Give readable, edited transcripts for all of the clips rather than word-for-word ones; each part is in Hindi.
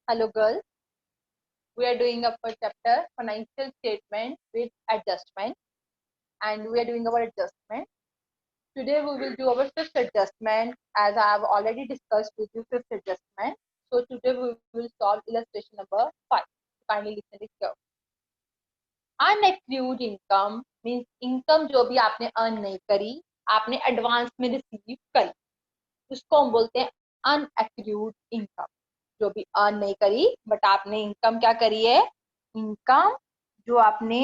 Hello girls, we are doing our chapter financial statement with adjustment and we are doing our adjustment. Today we will do our fifth adjustment as I have already discussed with you fifth adjustment. So today we will solve illustration number 5. Kindly listen this carefully. Unaccrued income means income जो भी आपने earn नहीं करी, आपने advance में receive करी, उसको हम बोलते हैं unaccrued income. जो भी अर्न नहीं करी बट आपने इनकम क्या करी है, इनकम जो आपने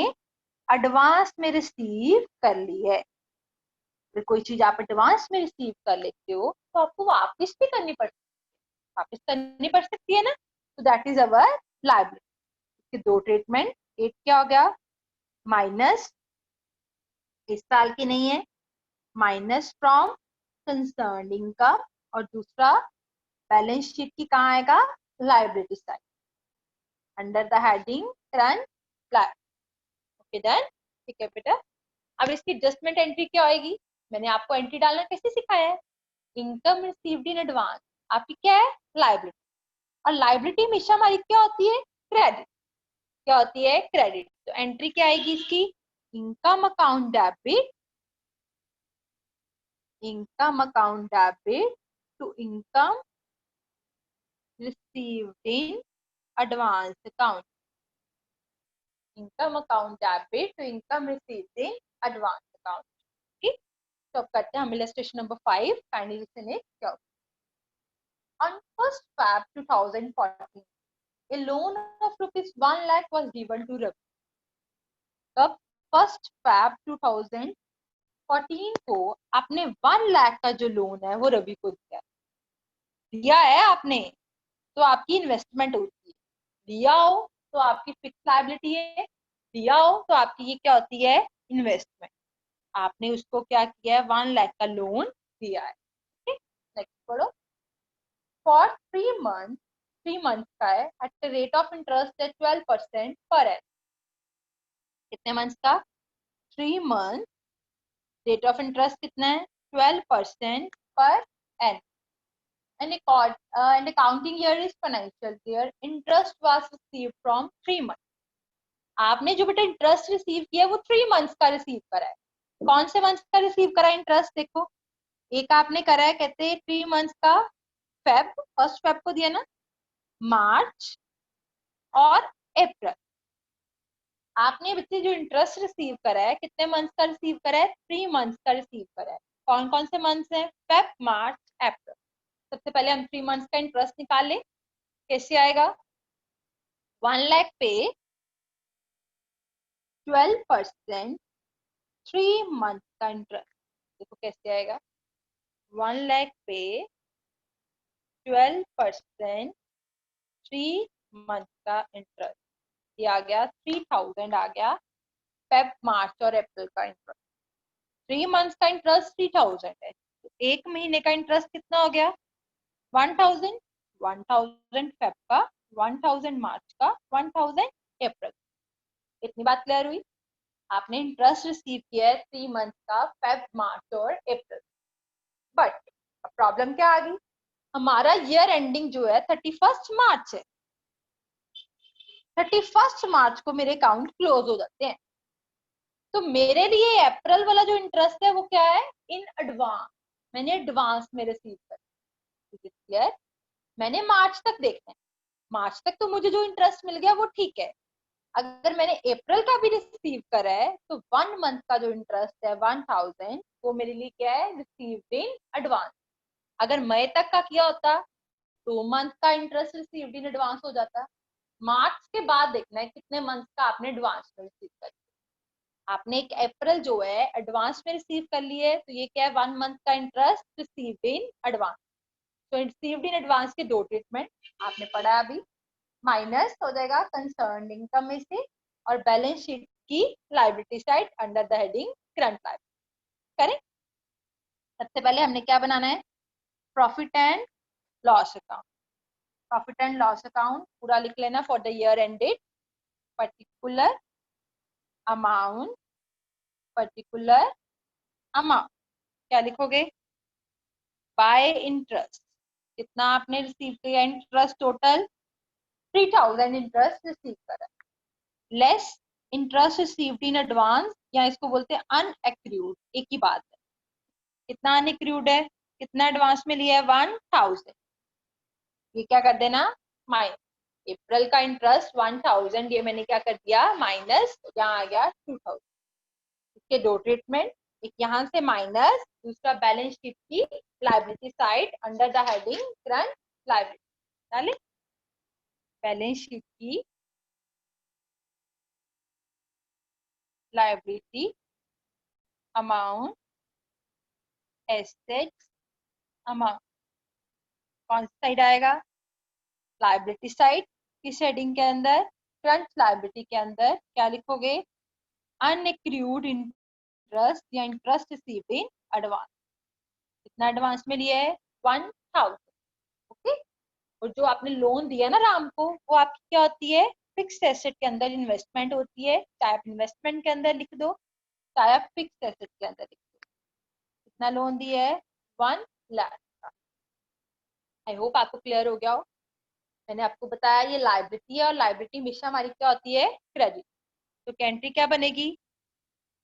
एडवांस में रिसीव कर ली है. अगर कोई चीज आप एडवांस में रिसीव कर लेते हो तो आपको वापस भी करनी पड़ सकती है ना. तो दैट इज अवर लायबिलिटी. इसके दो ट्रीटमेंट, एक क्या हो गया माइनस, इस साल की नहीं है, माइनस फ्रॉम कंसर्न्ड इनकम, और दूसरा बैलेंस शीट की कहाँ आएगा, liability side under the heading current liability. Okay done. ठीक है बेटा. अब इसकी एडजस्टमेंट एंट्री क्या आएगी, मैंने आपको एंट्री डालना कैसे सिखाया है. इनकम रिसीव्ड इन एडवांस आपकी क्या है, लायबिलिटी. और लायबिलिटी हमेशा हमारी क्या होती है, क्रेडिट. क्या होती है, क्रेडिट. तो एंट्री क्या आएगी इसकी, income account debit, income account debit to income received in advance account. Income account debit to income received in advance account. ठीक. तो अब करते हैं हम illustration number 5. Kindly listen it carefully. On 1st Feb 2014, a loan of rupees 1 lakh was given to Ravi. तब 1st Feb 2014 को आपने 1 लाख का जो लोन है वो रवि को दिया है आपने, तो आपकी इन्वेस्टमेंट होती है. दिया हो तो आपकी फिक्स लायबिलिटी है, दिया हो तो आपकी ये क्या होती है, इन्वेस्टमेंट. आपने उसको क्या किया है, 1 लाख का लोन दिया है. नेक्स्ट पढ़ो. फॉर 3 मंथ का है at the rate of interest है 12% पर एन. कितने मंथ्स का, 3 मंथ, रेट ऑफ इंटरेस्ट कितना है, 12% पर N. And accounting year is financial year. Interest was received from 3 months. आपने जो बेटा इंटरेस्ट रिसीव किया है वो 3 मंथ्स का रिसीव करा है. कौन से मंथ्स का रिसीव करा है इंटरेस्ट, देखो एक आपने करा है कहते हैं 3 मंथ्स का, फेब, 1st फेब को दिया ना, मार्च और अप्रैल. आपने बच्चे जो इंटरेस्ट रिसीव करा है कितने मंथ्स का रिसीव करा है, 3 मंथ्स का रिसीव करा है. कौन कौन से मंथ्स हैं, फेब, मार्च, अप्रैल. सबसे पहले हम 3 मंथ्स का इंटरेस्ट निकाल ले. कैसे आएगा, 1 लाख पे 12% 3 मंथ का इंटरेस्ट. देखो कैसे आएगा, 1 लाख पे 12% 3 मंथ का इंटरेस्ट. ये आ गया 3000 आ गया फेब, मार्च और अप्रैल का इंटरेस्ट. 3 मंथ्स का इंटरेस्ट 3000 है, तो एक महीने का इंटरेस्ट कितना हो गया, 1000. 1000 फेब का, 1000 मार्च का, 1000 अप्रैल. इतनी बात क्लियर हुई. आपने इंटरेस्ट रिसीव किया है 3 मंथ का, फेब, मार्च और अप्रैल. बट प्रॉब्लम क्या आ गई, हमारा ईयर एंडिंग जो है 31 मार्च है. 31 मार्च को मेरे अकाउंट क्लोज हो जाते हैं. तो मेरे लिए अप्रैल वाला जो इंटरेस्ट है वो क्या है, इन एडवांस. मैंने एडवांस में रिसीव कर. मैंने मार्च तक देखना है, मार्च तक तो मुझे जो इंटरेस्ट मिल गया वो ठीक है. अगर मैंने अप्रैल का भी रिसीव करा है तो 1 मंथ का जो इंटरेस्ट है 1000, वो मेरे लिए क्या है, रिसीव्ड इन एडवांस. अगर मई तक का किया होता 2 मंथ का इंटरेस्ट रिसीव्ड इन एडवांस हो जाता. मार्च के बाद देखना है कितने मंथ का आपने एडवांस में रिसीव कर लिया. आपने एक अप्रैल जो है एडवांस में रिसीव कर लिए है, तो ये क्या है, 1 मंथ का इंटरेस्ट रिसीव्ड इन एडवांस. तो रिसीव्ड इन एडवांस के दो ट्रीटमेंट आपने पढ़ा अभी. माइनस हो जाएगा कंसर्न्ड इनकम में से, और बैलेंस शीट की liability side under the heading current liability. करें. सबसे पहले हमने क्या बनाना है, profit and loss account. Profit and loss account पूरा लिख लेना. For the year ended, particular amount, particular amount. क्या लिखोगे, बाय इंटरेस्ट. कितना आपने रिसीव किया इंटरेस्ट, टोटल 3000 इंटरेस्ट रिसीव करा, less interest received in advance, या इसको बोलते हैं अनएक्रूड, एक ही बात है। कितना अनएक्रूड है, कितना एडवांस में लिया है, 1000। ये क्या कर देना, माइनस अप्रैल का इंटरेस्ट 1000, ये मैंने क्या कर दिया माइनस, यहाँ आ गया 2000। इसके दो ट्रीटमेंट, एक यहाँ से माइनस, दूसरा बैलेंस शीट की liability side under the heading current liability, balance sheet की लायबिलिटी अमाउंट एसेट्स अमाउंट, कौन सी साइड आएगा, लायबिलिटी साइड। किस हेडिंग के अंदर, करंट लायबिलिटी के अंदर क्या लिखोगे, अनएक्रूड इंटरेस्ट या इंटरेस्ट रिसीव्ड इन एडवांस। कितना एडवांस में लिया है, 1000। ओके, और जो आपने लोन दिया ना राम को, वो आपकी क्या होती है, फिक्स्ड एसेट के अंदर इन्वेस्टमेंट होती है, चाहे आप इन्वेस्टमेंट के अंदर लिख दो, चाहे आप फिक्स्ड एसेट के अंदर लिख दो। कितना लोन दिया है, 1 लाख का। आई होप आपको क्लियर हो गया हो। मैंने आपको बताया ये लायबिलिटी है, और लायबिलिटी हमेशा हमारी क्या होती है, क्रेडिट। तो एंट्री क्या बनेगी,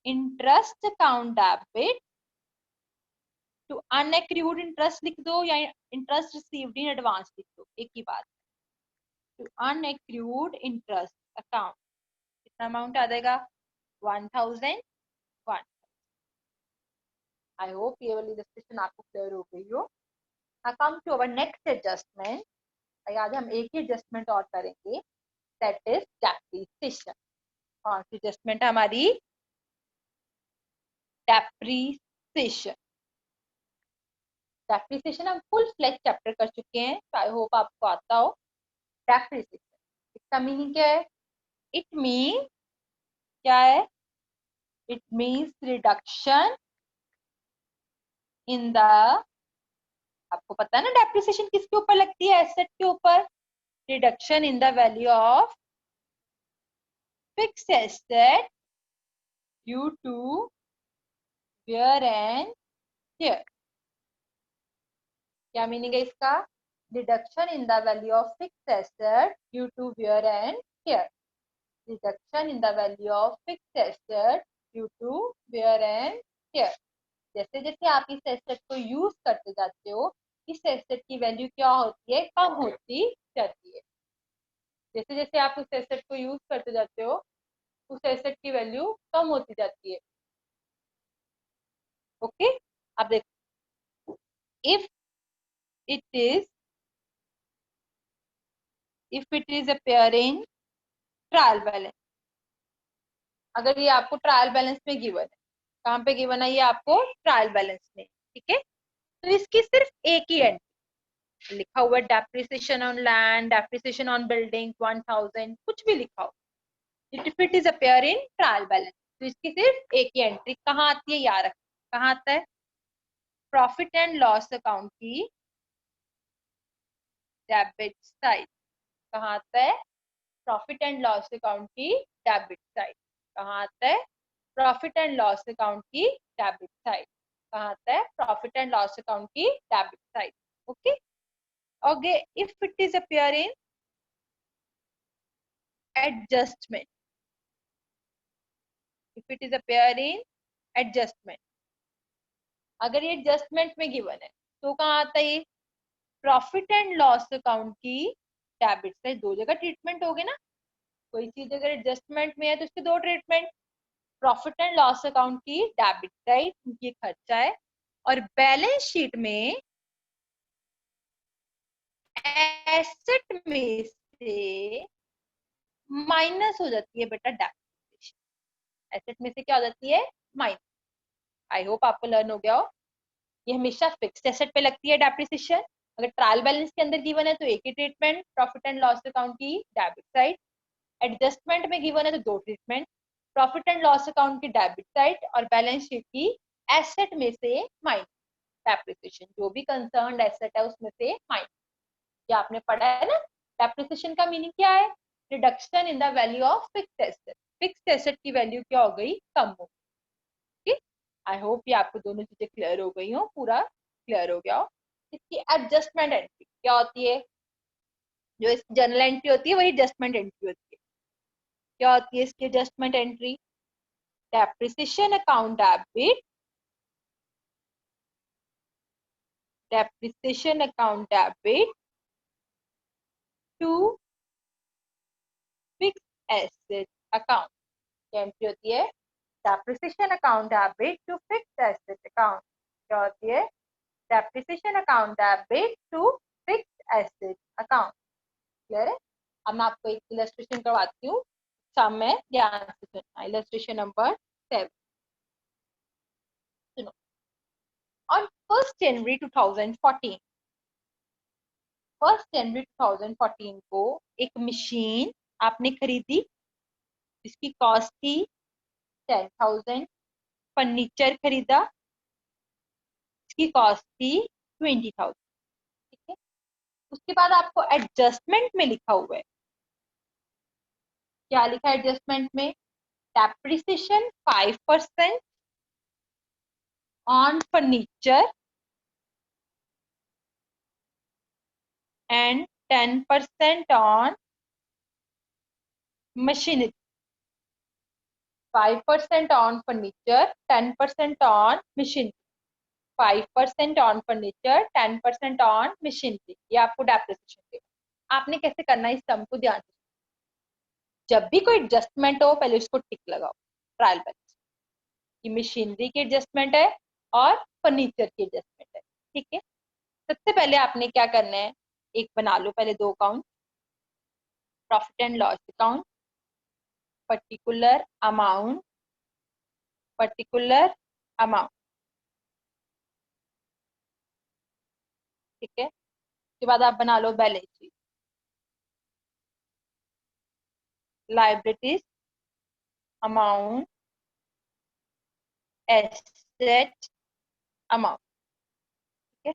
interest account debit to unaccrued interest लिख दो, या इंटरेस्ट रिसीव्ड इन एडवांस लिख दो, एक ही बात। टू अनएक्रूड इंटरेस्ट अकाउंट, कितना अमाउंट आ जाएगा, 1001। आई होप ये वाली डिस्कशन आपको क्लियर हो गई हो। Now come to our next adjustment. आज हम एक ही एडजस्टमेंट और करेंगे, दैट इज डेप्रीसिएशन। कौन सी एडजस्टमेंट है हमारी, डेप्रीसिएशन। डेप्रीसिएशन हम फुल फ्लेज चैप्टर कर चुके हैं, तो आई होप आपको आता हो। डेप्रीसिएशन इसका मीनिंग क्या है, इट मीन क्या है, it means reduction in the, आपको पता है ना डेप्रीसिएशन किसके ऊपर लगती है, एसेट के ऊपर। Reduction in the value of fixed asset due to wear and tear। क्या मीनिंग है इसका, reduction in the value of fixed asset due to wear and tear। Reduction in the value of fixed asset due to wear and tear। जैसे जैसे आप इस एसेट को यूज करते जाते हो, इस एसेट की वैल्यू क्या होती है, कम होती जाती है। जैसे जैसे आप उस एसेट को यूज करते जाते हो, उस एसेट की वैल्यू कम होती जाती है। ओके, अब देखो, if it is if it is appearing trial balance, अगर ये आपको ट्रायल बैलेंस में गिवन है, कहाँ पे गिवन है ये आपको, ट्रायल बैलेंस में, ठीक है। तो इसकी सिर्फ एक ही एंट्री लिखा हुआ है, depreciation on land, depreciation on building 1000, कुछ भी लिखा हो, if it is appear in trial balance, तो इसकी सिर्फ एक ही एंट्री कहाँ आती है, याद रखना कहाँ आता है, प्रॉफिट एंड लॉस अकाउंट की डेबिट साइड। कहाँ आता है, प्रॉफिट एंड लॉस अकाउंट की डेबिट साइड। कहाँ आता है, प्रॉफिट एंड लॉस अकाउंट की डेबिट साइड। कहाँ आता है, प्रॉफिट एंड लॉस अकाउंट की debit side. Okay, okay, if it is appear in adjustment, if it is appear in adjustment, अगर ये एडजस्टमेंट में गिवन है तो कहाँ आता है ये, प्रॉफिट एंड लॉस अकाउंट की डेबिट साइड। दो जगह ट्रीटमेंट होगे ना, कोई चीज अगर एडजस्टमेंट में है तो उसके दो treatment, profit and loss account की डेबिट साइड क्योंकि खर्चा है, और बैलेंस शीट में एसेट में से माइनस हो जाती है बेटा डेप्रिसिएशन। एसेट में से क्या हो जाती है, माइनस। आई होप आपको लर्न हो गया हो। ये हमेशा फिक्स्ड एसेट पे लगती है डेप्रिसिएशन। अगर ट्रायल बैलेंस के अंदर गिवन है तो एक ही treatment, profit and loss account की डेबिट साइड। एडजस्टमेंट में गिवन है तो दो treatment, profit and loss account की डेबिट साइड और बैलेंस शीट की एसेट में से माइनस डेप्रिसिएशन। जो भी कंसर्न्ड एसेट है उसमें से माइनस। ये आपने पढ़ा है ना, डेप्रिसिएशन का मीनिंग क्या है, reduction in the value of fixed asset. Fixed asset की वैल्यू क्या हो गई, कम हो गई। आई होप ये आपको दोनों चीजें क्लियर हो गई हो, पूरा क्लियर हो गया हो। इसकी एडजस्टमेंट एंट्री क्या होती है, जो इस जर्नल एंट्री होती है वही एडजस्टमेंट एंट्री होती है। क्या होती है इसकी adjustment entry? Depreciation account debit, depreciation account debit to fix asset account. क्या एंट्री होती है? Depreciation account debit to fix asset account. क्या होती है? Depreciation account debit to fix asset account. Clear है? अब मैं आपको एक इलस्ट्रेशन करवाती हूँ, सम में ध्यान से सुनना। इलस्ट्रेशन नंबर 7 सुनो। On 1st January 2014, 1st January 2014 को एक मशीन आपने खरीदी जिसकी कॉस्ट थी 10,000। फर्नीचर खरीदा जिसकी कॉस्ट थी 20,000। ठीक है। उसके बाद आपको एडजस्टमेंट में लिखा हुआ है, क्या लिखा है एडजस्टमेंट में? Depreciation 5% on furniture and 10% on machinery. 5% on furniture, 10% on machinery. 5% on furniture, 10% on machinery. ये आपको डेप्रिसिएशन देगा। आपने कैसे करना है इस सम को ध्यान से। जब भी कोई एडजस्टमेंट हो पहले उसको टिक लगाओ, ट्रायल बैलेंस। ये मशीनरी की एडजस्टमेंट है और फर्नीचर की एडजस्टमेंट है। ठीक है। सबसे पहले आपने क्या करना है, एक बना लो पहले दो account, profit and loss account, particular amount, particular amount. ठीक है। उसके बाद आप बना लो balance sheet, liabilities, amount, asset, amount. ठीक है,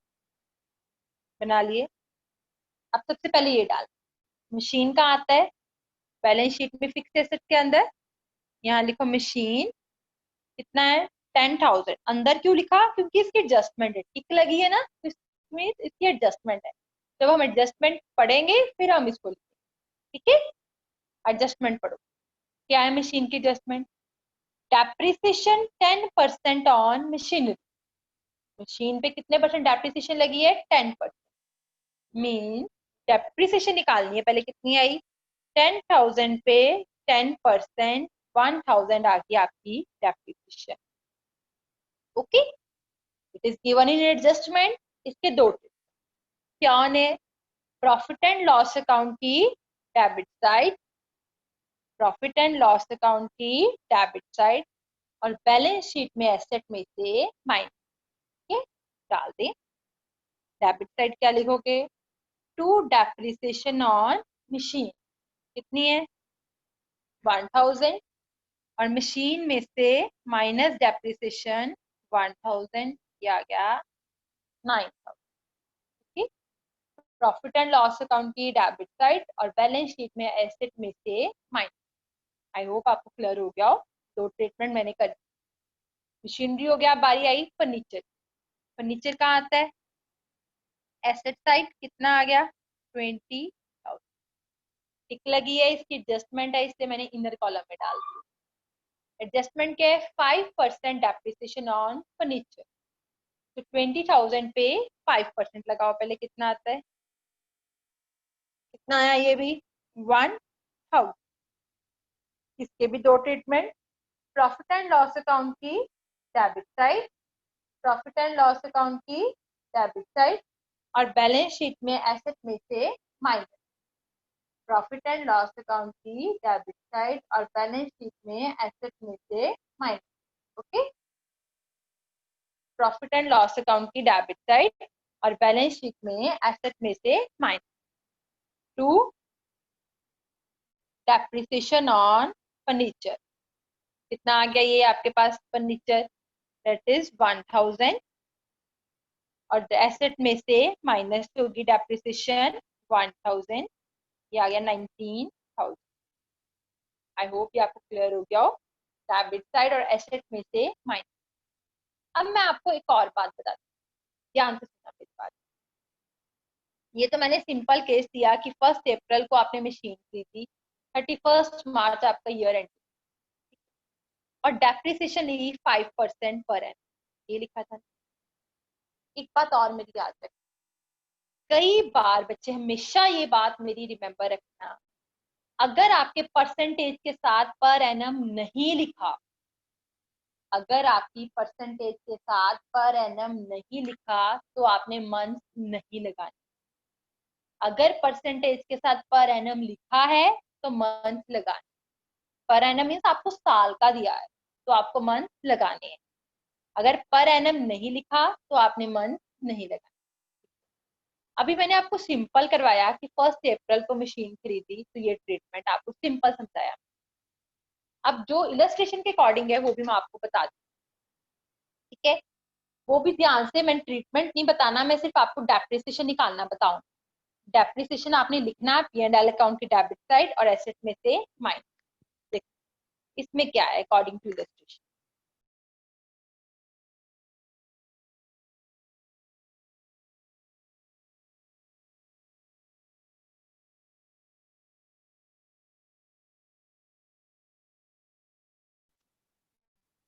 बना लिए। अब सबसे पहले ये डाल, मशीन का आता है बैलेंस शीट में फिक्स एसेट के अंदर। यहाँ लिखो मशीन कितना है 10,000। अंदर क्यों लिखा? क्योंकि इसकी एडजस्टमेंट है, टिक लगी है ना, तो इसमें इसकी एडजस्टमेंट है। जब हम एडजस्टमेंट पढ़ेंगे फिर हम इसको लिखेंगे। ठीक है। एडजस्टमेंट पढ़ो। क्या है मशीन की adjustment? Depreciation 10% on machinery. Machine पे कितने परसेंट डेप्रिसिएशन लगी है? 10%। मीन डेप्रिसिएशन निकालनी है, पहले कितनी आई? 10,000 पे 10%, 1,000 आ गई आपकी depreciation. Okay, it is given in adjustment. इसके दो क्या है? प्रॉफिट एंड लॉस अकाउंट की debit side, profit and loss account की डेबिट साइड, और बैलेंस शीट में एसेट में से माइनस। ठीक है, डाल दें। डेबिट साइड क्या लिखोगे? टू डेप्रिसिएशन ऑन मशीन कितनी है? 1,000, और मशीन में से माइनस डेप्रिसिएशन 1,000, आ गया 9,000। ठीक है। प्रॉफिट एंड लॉस अकाउंट की डेबिट साइड और बैलेंस शीट में एसेट में से माइनस। आई होप आपको क्लियर हो गया हो। दो ट्रीटमेंट मैंने कर, मशीनरी हो गया। बारी आई फर्नीचर। फर्नीचर कहाँ आता है? एसेट साइड कितना आ गया? 20,000। टिक लगी है, इसकी एडजस्टमेंट है इसलिए मैंने इनर कॉलम में डाल दी। एडजस्टमेंट के 5% डेप्रिसिएशन ऑन फर्नीचर, तो 20,000 पे 5% लगाओ। पहले कितना आता है? कितना आया ये भी? 1,000। इसके भी दो treatment, profit and loss account की debit side, profit and loss account की डेबिट साइड, और बैलेंस शीट में एसेट में से minus. Profit and loss account की डेबिट साइड और बैलेंस शीट में एसेट में से minus. Okay, profit and loss account की डेबिट साइड और बैलेंस शीट में एसेट में से minus. To depreciation on furniture कितना आ गया? ये आपके पास फर्नीचर दैट इज 1,000, और एसेट में से माइनस होगी डेप्रिसिएशन 1,000, ये आ गया 19,000। आई होप ये आपको क्लियर हो गया हो। डेबिट साइड और एसेट में से माइनस। अब मैं आपको एक और बात बताती हूँ, ध्यान से सुनना मेरी बात। ये तो मैंने सिंपल केस दिया कि 1 अप्रैल को आपने मशीन खरीदी, 31 मार्च आपका ईयर एंड, और डेप्रिसिएशन ली 5% पर एनम, ये लिखा था। एक बात और मेरी याद रखना, कई बार बच्चे हमेशा ये बात मेरी रिमेम्बर रखना, अगर आपके परसेंटेज के साथ पर एनम नहीं लिखा, अगर आपकी परसेंटेज के साथ पर एनम नहीं लिखा तो आपने मंथ नहीं लगाने। अगर परसेंटेज के साथ पर एनम लिखा है तो मंथ लगाने। पर एनम मीन्स आपको साल का दिया है तो आपको मंथ लगाने हैं। अगर पर एनम नहीं लिखा तो आपने मंथ नहीं लगाने। अभी मैंने आपको सिंपल करवाया कि 1 अप्रैल को मशीन खरीदी तो ये ट्रीटमेंट आपको सिंपल समझाया। अब जो इलस्ट्रेशन के अकॉर्डिंग है वो भी मैं आपको बता दूं, ठीक है? वो भी ध्यान से, मैं ट्रीटमेंट नहीं बताना, मैं सिर्फ आपको डेप्रिसिएशन निकालना बताऊं। डेप्रिसिएशन आपने लिखना है P&L अकाउंट की डेबिट साइड और एसेट में से माइनस। देखो इसमें क्या है according to illustration.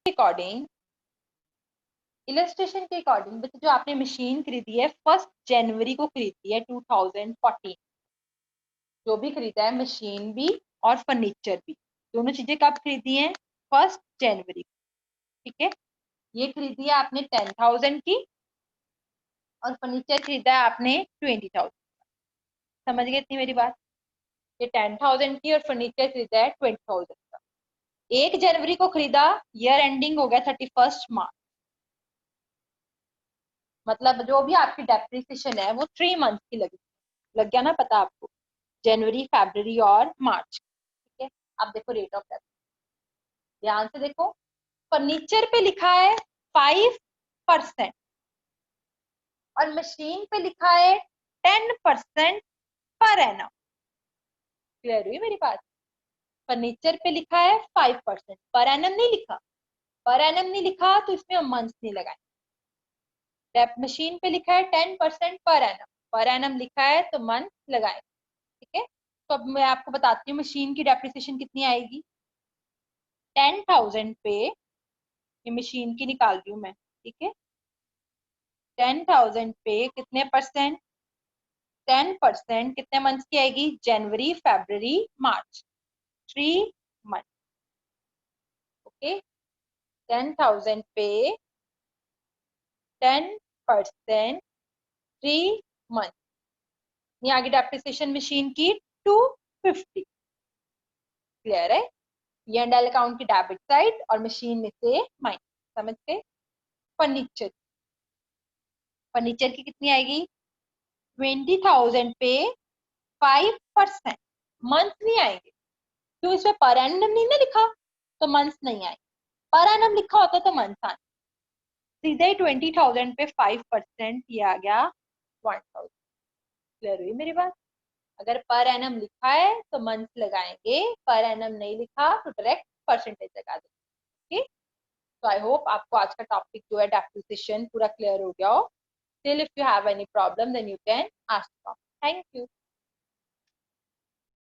According illustration के अकॉर्डिंग बच्चे, जो आपने मशीन खरीदी है 1 जनवरी को खरीदी है 2014, जो भी खरीदा है मशीन भी और फर्नीचर भी, दोनों चीजें कब खरीदी हैं? 1 जनवरी को, ठीक है? ये खरीदी है आपने 10,000 की और फर्नीचर खरीदा है आपने 20,000। समझ गए इतनी मेरी बात? ये 10,000 की और फर्नीचर खरीदा है 20,000 का। 1 जनवरी को खरीदा, ईयर एंडिंग हो गया 31 मार्च, मतलब जो भी आपकी डेप्रिसिएशन है वो 3 मंथ की लगी। लग गया ना पता आपको? जनवरी, फरवरी और मार्च, ठीक है? अब देखो रेट ऑफ डेप्थ, ध्यान से देखो, फर्नीचर पे लिखा है 5% और मशीन पे लिखा है 10% पर एनम। क्लियर हुई मेरी बात? फर्नीचर पे लिखा है 5%, पर एनम नहीं लिखा। पर एनम नहीं लिखा तो इसमें हम मंथ्स नहीं लगाए। मशीन पे लिखा है 10% पर एनम लिखा है तो मंथ लगाए, ठीक है? तो अब मैं आपको बताती हूँ मशीन की डेप्रिसिएशन कितनी आएगी। 10,000 पे, ये मशीन की निकाल रही हूँ मैं, ठीक है? 10,000 पे कितने परसेंट? 10% कितने मंथ की आएगी? जनवरी, फरवरी, मार्च, 3 मंथ, ओके? 10,000 पे 10%, 3 मंथ, ये आगे डेप्रिसिएशन मशीन की 250। क्लियर है? ये एंडल अकाउंट की डेबिट साइड और मशीन में से माइनस। समझ गए? फर्नीचर, फर्नीचर की कितनी आएगी? 20,000 पे 5%, मंथ नहीं आएंगे क्यों? इसमें पर एनम नहीं ना लिखा तो मंथ्स नहीं आए। पर एनम लिखा होता तो मंथ्स आने। सीधे ही 20,000 पे 5%, ये आ गया 1,000। क्लियर हुई मेरी बात? अगर पर एनम लिखा है तो मंथ लगाएंगे, पर एनम नहीं लिखा तो डायरेक्ट परसेंटेज लगा देंगे। ठीक? तो आई होप आपको आज का टॉपिक जो है डेप्रिसिएशन पूरा क्लियर हो गया हो। Still if you have any problem then you can ask me. Thank you.